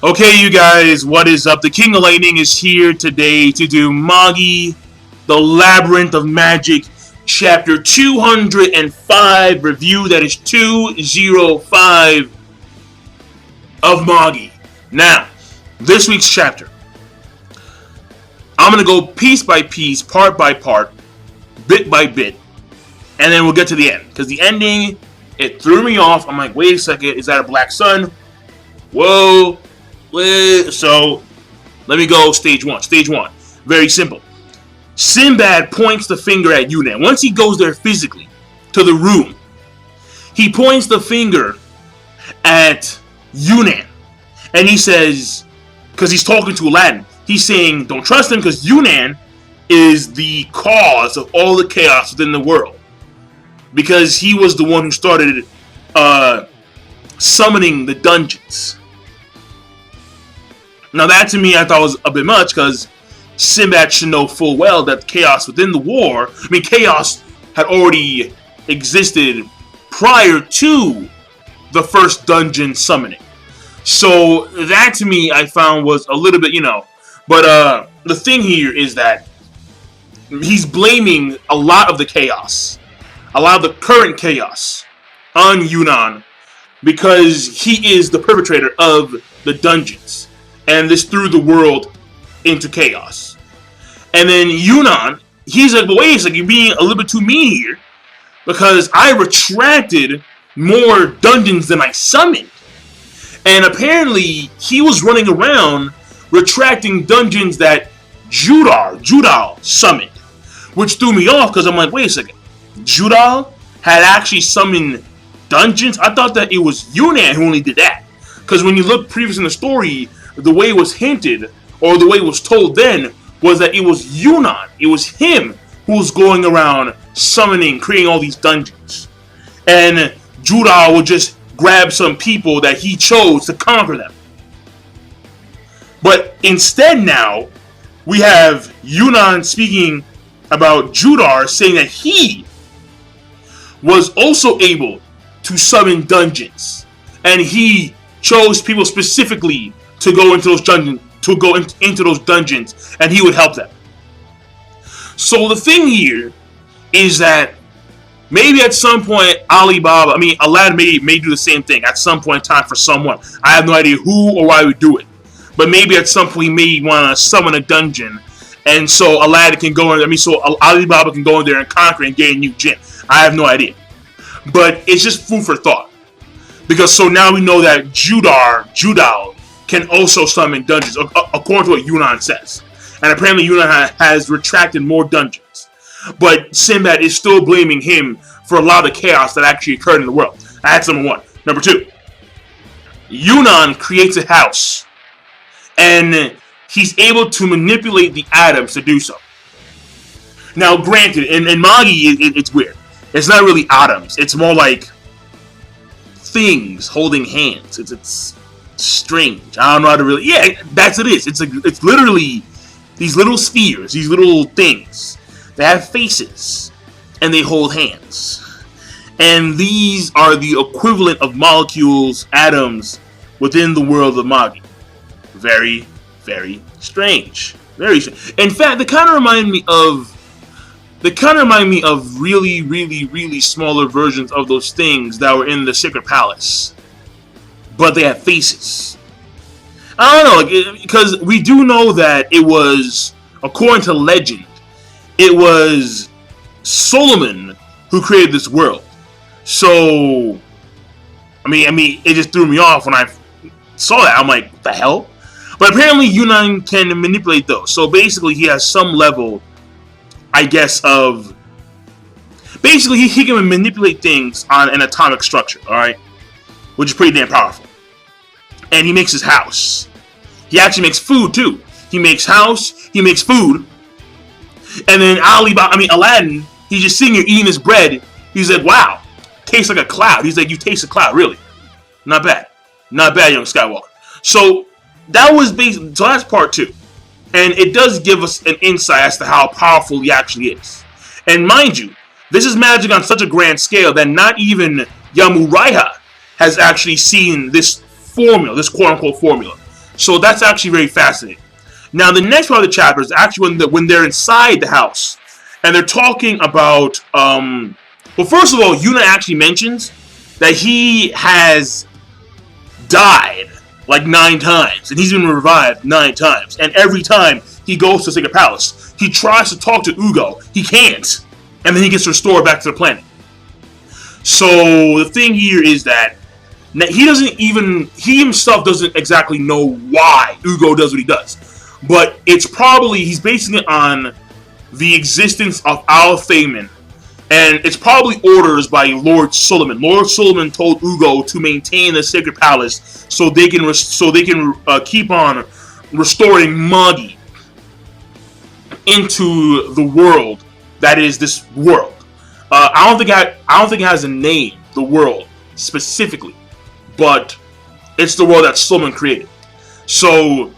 Okay, you guys, what is up? The King of Lightning is here today to do Magi, the Labyrinth of Magic, Chapter 205 review. That is 205 of Magi. Now, this week's chapter, I'm going to go piece by piece, part by part, bit by bit, and then we'll get to the end. Because the ending, it threw me off. I'm like, wait a second, is that a black sun? Whoa. So, let me go stage one. Stage one, very simple. Sinbad points the finger at Yunnan. Once he goes there physically, to the room, he points the finger at Yunnan. And he says, because he's talking to Aladdin, he's saying, don't trust him because Yunnan is the cause of all the chaos within the world. Because he was the one who started summoning the dungeons. Now that to me I thought was a bit much because Sinbad should know full well that chaos within the war, chaos had already existed prior to the first dungeon summoning. So that to me I found was a little bit, but the thing here is that he's blaming a lot of the chaos, a lot of the current chaos on Yunnan because he is the perpetrator of the dungeons. And this threw the world into chaos. And then Yunnan, he's like, but wait a second, you're being a little bit too mean here. Because I retracted more dungeons than I summoned. And apparently, he was running around retracting dungeons that Judal summoned. Which threw me off, because I'm like, wait a second. Judal had actually summoned dungeons? I thought that it was Yunnan who only did that. Because when you look previous in the story, the way it was hinted, or the way it was told then, was that it was Yunnan. It was him who was going around summoning, creating all these dungeons. And Judal would just grab some people that he chose to conquer them. But instead now, we have Yunnan speaking about Judar, saying that he was also able to summon dungeons. And he chose people specifically to go into those dungeons, and he would help them. So the thing here is that maybe at some point Aladdin may do the same thing at some point in time for someone. I have no idea who or why he would do it, but maybe at some point he may want to summon a dungeon, and so Aladdin can go in. So Alibaba can go in there and conquer and get a new gem. I have no idea, but it's just food for thought. Because so now we know that Judal can also summon dungeons, according to what Yunnan says. And apparently Yunnan has retracted more dungeons. But Sinbad is still blaming him for a lot of the chaos that actually occurred in the world. That's number one. Number two, Yunnan creates a house. And he's able to manipulate the atoms to do so. Now granted, in Magi, it's weird. It's not really atoms. It's more like things holding hands. It's strange. I don't know how to really. Yeah, that's it is. It's literally these little spheres, these little things. They have faces and they hold hands. And these are the equivalent of molecules, atoms within the world of Magi. Very, very strange. Very strange. In fact, they kind of remind me of really, really, really smaller versions of those things that were in the Sacred Palace. But they have faces. I don't know, because we do know that it was, according to legend, it was Solomon who created this world. So, it just threw me off when I saw that. I'm like, what the hell? But apparently Yunnan can manipulate those. So basically he has some level, I guess, of... Basically he can manipulate things on an atomic structure, alright? Which is pretty damn powerful. And he makes his house. He actually makes food too. He makes house, he makes food. And then Aladdin, he's just sitting here eating his bread. He's like, wow, tastes like a cloud. He's like, you taste a cloud, really? Not bad. Not bad, young Skywalker. So that's part two. And it does give us an insight as to how powerful he actually is. And mind you, this is magic on such a grand scale that not even Yamuraiha has actually seen this formula, this quote-unquote formula. So that's actually very fascinating. Now, the next part of the chapter is actually when they're inside the house, and they're talking about. Well, first of all, Yuna actually mentions that he has died like 9 times, and he's been revived 9 times, and every time he goes to the Sacred Palace, he tries to talk to Ugo. He can't, and then he gets restored back to the planet. So the thing here is that he himself doesn't exactly know why Ugo does what he does. But it's probably, he's basing it on the existence of Al-Thamen. And it's probably orders by Lord Suleiman. Lord Suleiman told Ugo to maintain the Sacred Palace so they can keep on restoring Magi into the world that is this world. I don't think it has a name, the world, specifically. But it's the world that Suleiman created. So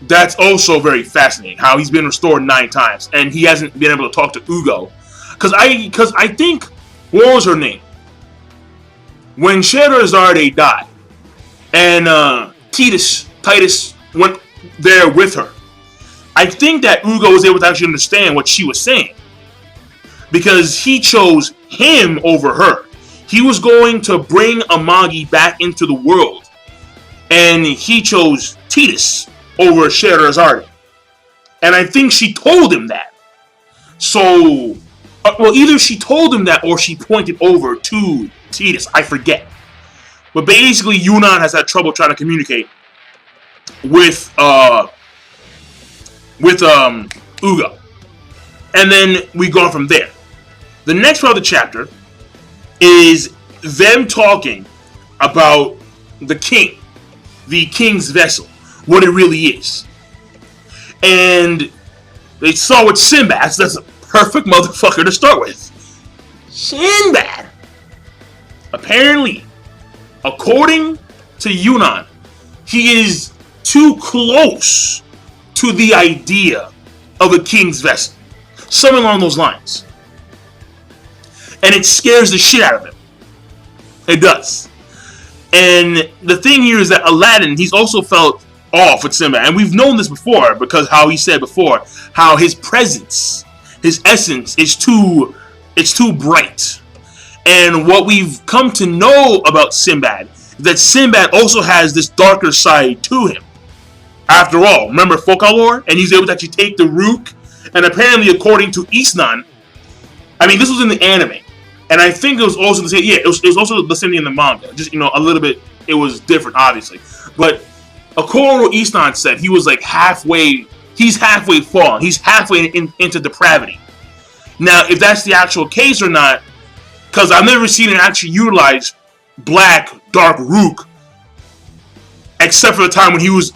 that's also very fascinating, how he's been restored 9 times, and he hasn't been able to talk to Ugo. Because I think, what was her name? When Scheherazade died, and Titus went there with her, I think that Ugo was able to actually understand what she was saying. Because he chose him over her. He was going to bring a Magi back into the world, and he chose Titus over Scheherazade. And I think she told him that. So, well, either she told him that or she pointed over to Titus. I forget. But basically, Yunnan has had trouble trying to communicate with Ugo. And then we go on from there. The next part of the chapter is them talking about the king, the king's vessel, what it really is. And they saw with Sinbad, so that's a perfect motherfucker to start with. Sinbad! Apparently, according to Yunnan, he is too close to the idea of a king's vessel. Something along those lines. And it scares the shit out of him. It does. And the thing here is that Aladdin, he's also felt off with Sinbad. And we've known this before, because how he said before, how his presence, his essence is too bright. And what we've come to know about Sinbad is that Sinbad also has this darker side to him. After all, remember folklore? And he's able to actually take the Rook. And apparently, according to Isnan, I mean, this was in the anime. And I think it was also the same. Yeah, it was also the same thing in the manga. Just, a little bit. It was different, obviously. But according to what Isnan said, he was like halfway. He's halfway fallen. He's halfway into depravity. Now, if that's the actual case or not, because I've never seen it actually utilize black, dark Rook, except for the time when he was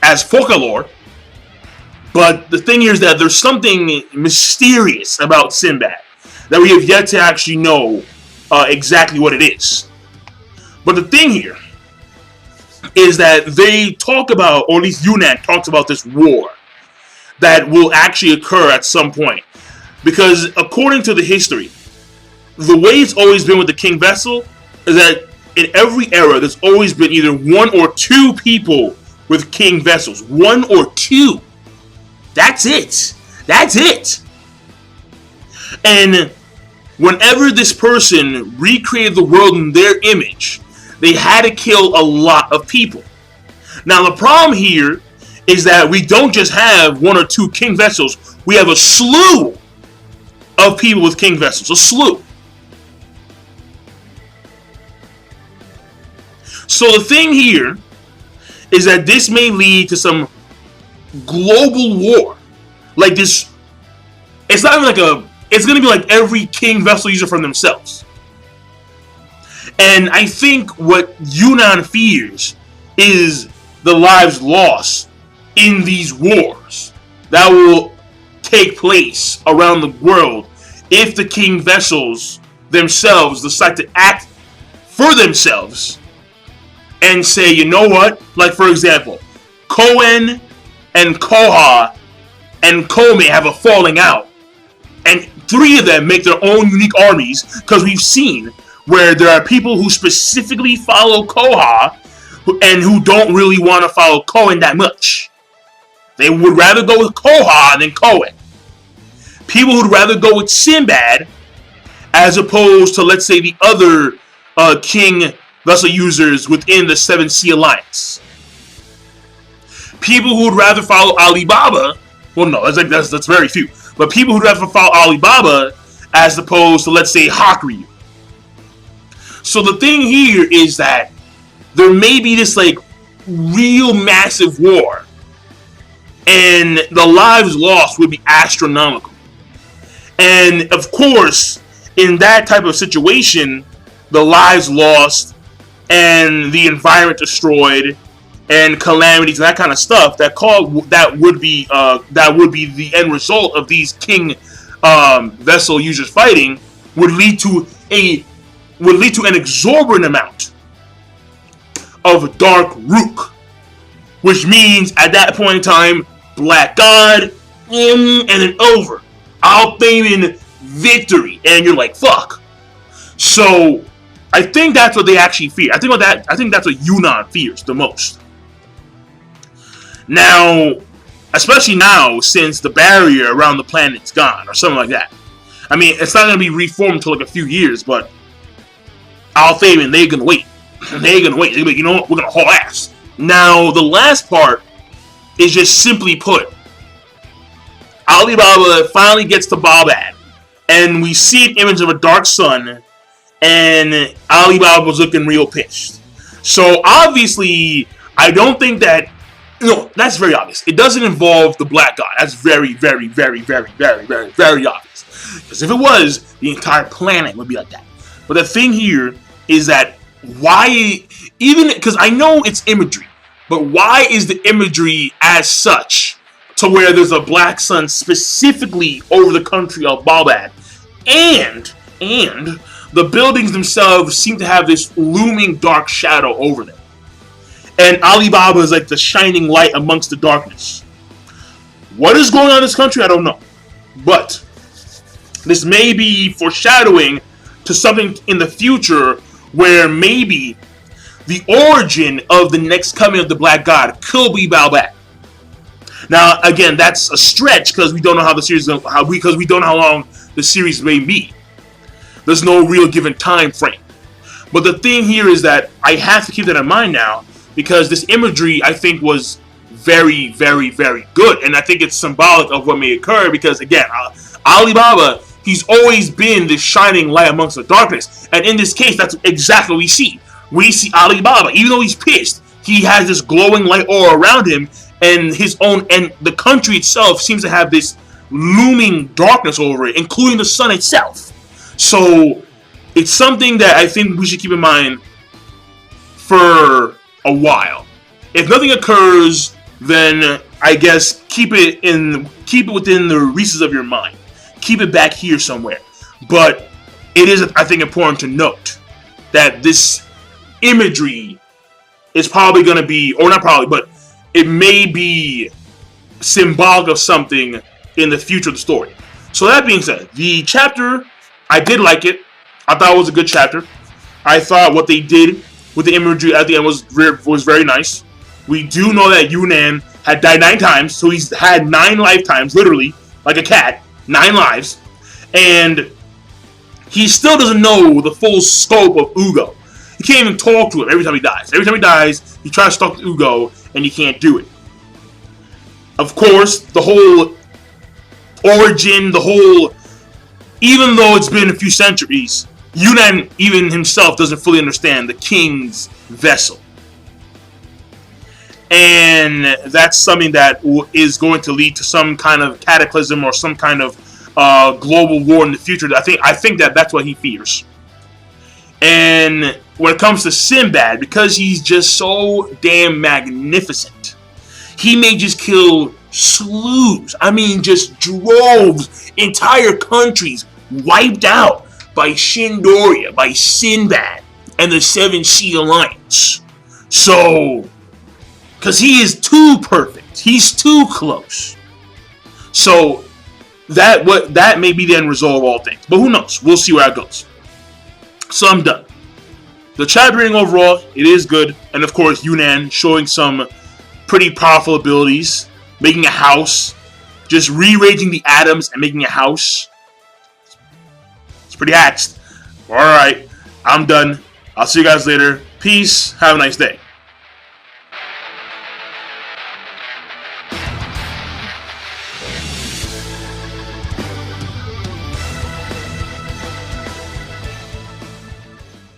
as folklore. But the thing here is that there's something mysterious about Sinbad that we have yet to actually know exactly what it is. But the thing here is that they talk about, or at least Yunnan talks about this war that will actually occur at some point. Because according to the history, the way it's always been with the King Vessel is that in every era, there's always been either 1 or 2 people with King Vessels. 1 or 2. That's it. That's it. And whenever this person recreated the world in their image, they had to kill a lot of people. Now, the problem here is that we don't just have 1 or 2 King Vessels. We have a slew of people with King Vessels. A slew. So the thing here is that this may lead to some global war. Like this, it's not even like it's going to be like every King Vessel user from themselves. And I think what Yunnan fears is the lives lost in these wars that will take place around the world if the King Vessels themselves decide to act for themselves and say, you know what? Like, for example, Kohen and Koha and Kome have a falling out. And 3 of them make their own unique armies, because we've seen where there are people who specifically follow Koha who don't really want to follow Cohen that much. They would rather go with Koha than Cohen. People who'd rather go with Sinbad as opposed to, let's say, the other king vessel users within the 7 Sea Alliance. People who would rather follow Alibaba, well, no, that's very few, but people who'd rather follow Alibaba as opposed to, let's say, Hakuryu. So the thing here is that there may be this, like, real massive war, and the lives lost would be astronomical. And, of course, in that type of situation, the lives lost and the environment destroyed and calamities and that kind of stuff that would be the end result of these king vessel users fighting would lead to an exorbitant amount of dark rook, which means at that point in time, Black God and then over. Al-Thamen victory, and you're like, fuck. So I think that's what they actually fear. I think that's what Yunnan fears the most. Now, especially now, since the barrier around the planet's gone, or something like that. I mean, it's not going to be reformed until like a few years, but Al-Thamen, they're going to wait. They're going to wait. They're going to be, you know what, we're going to haul ass. Now, the last part is just simply put, Alibaba finally gets to Babad, and we see an image of a dark sun, and Alibaba was looking real pissed. So obviously, I don't think that, no, that's very obvious. It doesn't involve the Black God. That's very, very, very, very, very, very, very obvious. Because if it was, the entire planet would be like that. But the thing here is that why, even, because I know it's imagery, but why is the imagery as such to where there's a black sun specifically over the country of Babad, and the buildings themselves seem to have this looming dark shadow over them, and Alibaba is like the shining light amongst the darkness. What is going on in this country? I don't know, but this may be foreshadowing to something in the future where maybe the origin of the next coming of the Black God could be Babad. Now, again, that's a stretch because we don't know how the series, because we don't know how long the series may be. There's no real given time frame. But the thing here is that I have to keep that in mind now because this imagery, I think, was very, very, very good, and I think it's symbolic of what may occur. Because again, Alibaba, he's always been this shining light amongst the darkness, and in this case, that's exactly what we see. We see Alibaba, even though he's pissed, he has this glowing light aura around him. And his own, and the country itself seems to have this looming darkness over it, including the sun itself. So it's something that I think we should keep in mind for a while. If nothing occurs, then I guess keep it within the recesses of your mind. Keep it back here somewhere. But it is, I think, important to note that this imagery is probably going to be, or not probably, but it may be symbolic of something in the future of the story. So that being said, the chapter, I did like it. I thought it was a good chapter. I thought what they did with the imagery at the end was very nice. We do know that Yunnan had died 9 times, so he's had 9 lifetimes, literally, like a cat, 9 lives. And he still doesn't know the full scope of Ugo. You can't even talk to him every time he dies. Every time he dies, you try to talk to Ugo, and you can't do it. Of course, the whole origin, even though it's been a few centuries, Yunnan even himself doesn't fully understand the king's vessel. And that's something that is going to lead to some kind of cataclysm or some kind of global war in the future. I think that's what he fears. And when it comes to Sinbad, because he's just so damn magnificent, he may just kill slews, I mean just droves, entire countries wiped out by Shindoria, by Sinbad, and the 7 Sea Alliance. So, because he is too perfect, he's too close. So, that may be the end result of all things. But who knows? We'll see where that goes. So I'm done. the chat rating overall, it is good. And of course, Yunnan showing some pretty powerful abilities. Making a house. Just rearranging the atoms and making a house. It's pretty axed. Alright, I'm done. I'll see you guys later. Peace. Have a nice day.